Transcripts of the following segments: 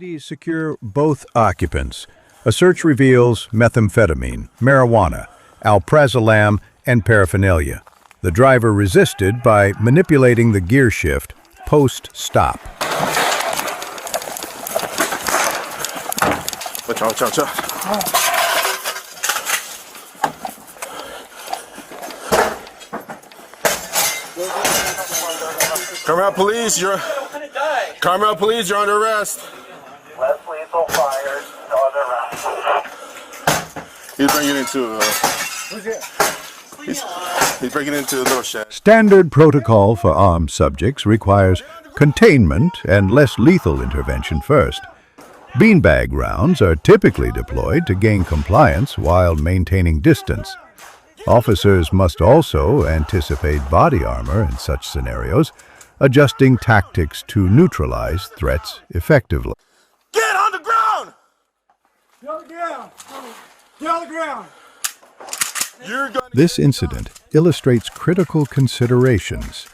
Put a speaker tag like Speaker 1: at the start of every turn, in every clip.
Speaker 1: Deputies secure both occupants. A search reveals methamphetamine, marijuana, alprazolam, and paraphernalia. The driver resisted by manipulating the gear shift post-stop.
Speaker 2: Carmel Police, you're under arrest.
Speaker 3: Less lethal fires, no other rounds.
Speaker 2: He's bringing into he's breaking into a little shed.
Speaker 1: Standard protocol for armed subjects requires containment and less lethal intervention first. Beanbag rounds are typically deployed to gain compliance while maintaining distance. Officers must also anticipate body armor in such scenarios, adjusting tactics to neutralize threats effectively.
Speaker 2: Get on the ground!
Speaker 4: Get on the ground! Get on the ground!
Speaker 1: This incident illustrates critical considerations: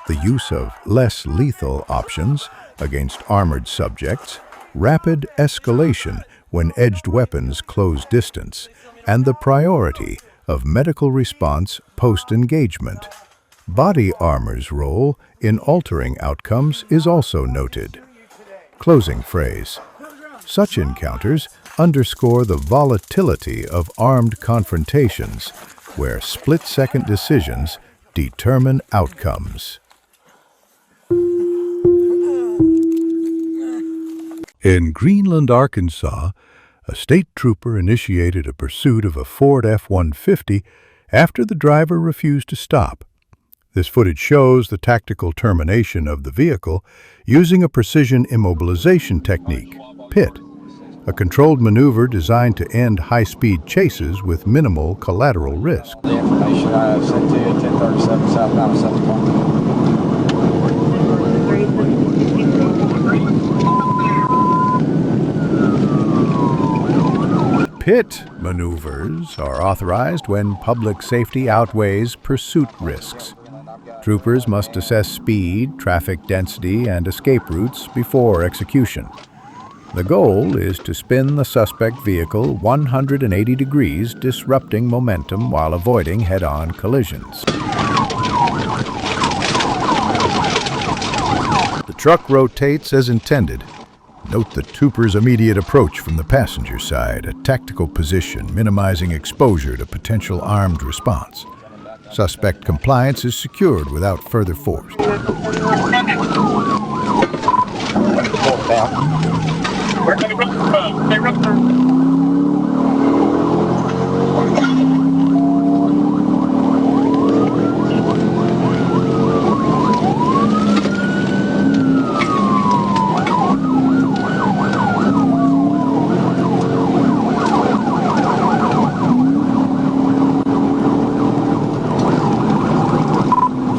Speaker 1: the use of less lethal options against armored subjects, rapid escalation when edged weapons close distance, and the priority of medical response post-engagement. Body armor's role in altering outcomes is also noted. Closing phrase. Such encounters underscore the volatility of armed confrontations, where split-second decisions determine outcomes. In Greenland, Arkansas, a state trooper initiated a pursuit of a Ford F-150 after the driver refused to stop. This footage shows the tactical termination of the vehicle using a precision immobilization technique, PIT, a controlled maneuver designed to end high-speed chases with minimal collateral risk.
Speaker 5: The information I have sent to you at 1037 southbound
Speaker 1: PIT maneuvers are authorized when public safety outweighs pursuit risks. Troopers must assess speed, traffic density, and escape routes before execution. The goal is to spin the suspect vehicle 180 degrees, disrupting momentum while avoiding head-on collisions. The truck rotates as intended. Note the trooper's immediate approach from the passenger side, a tactical position minimizing exposure to potential armed response. Suspect compliance is secured without further force.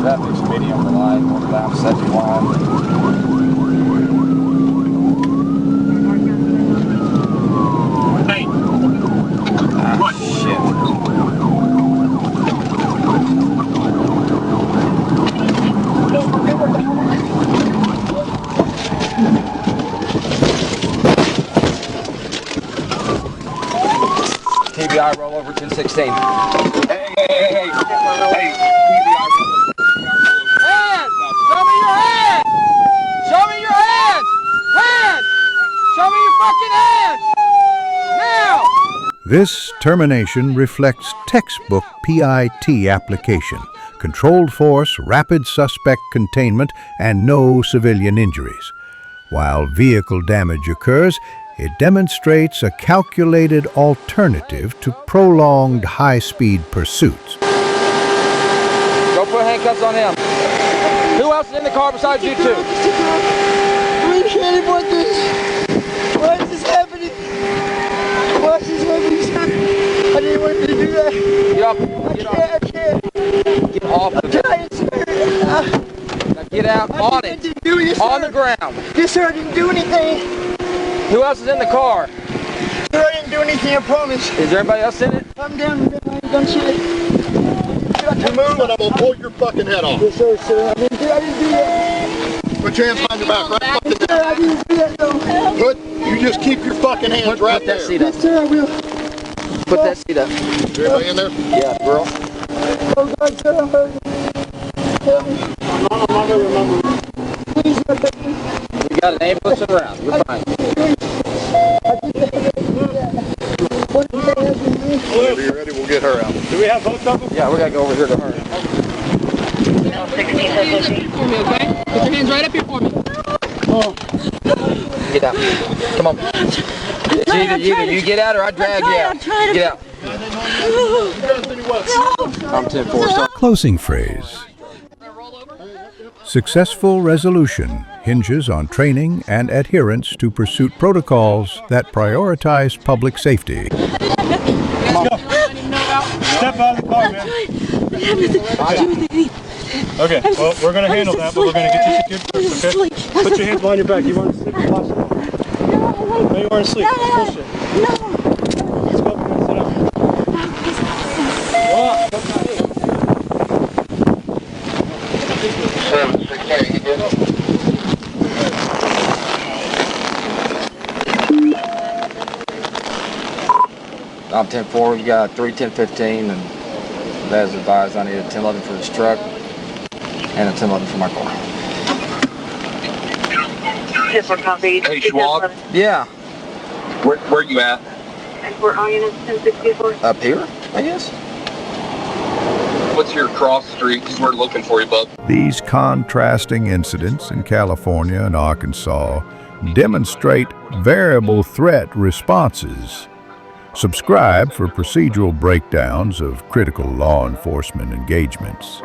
Speaker 5: Traffic's medium the line, northbound 71. TBI rollover 1016. Hey. Hands! Show me your hands! Show me your hands! Hands! Show me your fucking hands! Now!
Speaker 1: This termination reflects textbook PIT application: controlled force, rapid suspect containment, and no civilian injuries. While vehicle damage occurs, it demonstrates a calculated alternative to prolonged high-speed pursuits.
Speaker 5: Go put handcuffs on him. Who else is in the car besides you two?
Speaker 4: We can't want this. Why is this happening? Why is this happening? I didn't want you to do that.
Speaker 5: Get off.
Speaker 4: I can't.
Speaker 5: Get off.
Speaker 4: I'm trying, sir.
Speaker 5: Now get out on it.
Speaker 4: I didn't do it,
Speaker 5: On
Speaker 4: sir.
Speaker 5: the ground.
Speaker 4: Yes, sir, I didn't do anything.
Speaker 5: Who else is in the car?
Speaker 4: Sir, I didn't do anything, I promise.
Speaker 5: Is there anybody else in it?
Speaker 4: I'm down. I ain't done shit.
Speaker 2: You move and I'm gonna pull your fucking head off.
Speaker 4: Yes, sir. I didn't do that.
Speaker 2: Put your hands behind your back, right?
Speaker 4: Yes, sir, I didn't do that, though.
Speaker 2: Put just keep your fucking hands right
Speaker 5: Put that
Speaker 2: there.
Speaker 5: seat up.
Speaker 4: Yes, sir, I will.
Speaker 5: Put that seat up.
Speaker 2: Is everybody in there?
Speaker 5: Yeah, girl.
Speaker 4: Oh, God, sir, I'm hurting. Help me. Please, help me.
Speaker 5: We got an ambulance around. You're fine.
Speaker 2: Whenever you're ready, we'll get her out.
Speaker 6: Do we have both of them?
Speaker 5: Yeah, we gotta go over here to her.
Speaker 7: For me, okay? Put your hands right up here for me.
Speaker 5: Get out. Come on. It's either you get out or I drag you out. Get out. I'm 10-4.
Speaker 1: Closing phrase. Successful resolution hinges on training and adherence to pursuit protocols that prioritize public safety.
Speaker 6: Step out of the car, man. Okay, well, we're going to handle that, but we're going to get you secured first, okay? Put your hands behind your back. You want to sleep or watch it? No, you want to sleep. Bullshit. Let's go up and sit down. Go up.
Speaker 5: I'm 10-4. You got 3-10-15, and as advised, I need a 10-11 for this truck and a 10-11 for my car.
Speaker 3: Hey,
Speaker 8: Schwab,
Speaker 5: Yeah,
Speaker 8: where you at?
Speaker 3: We're on unit 1064.
Speaker 5: up here, I guess.
Speaker 8: What's your cross street? 'Cause we're looking for you, bub.
Speaker 1: These contrasting incidents in California and Arkansas demonstrate variable threat responses. Subscribe for procedural breakdowns of critical law enforcement engagements.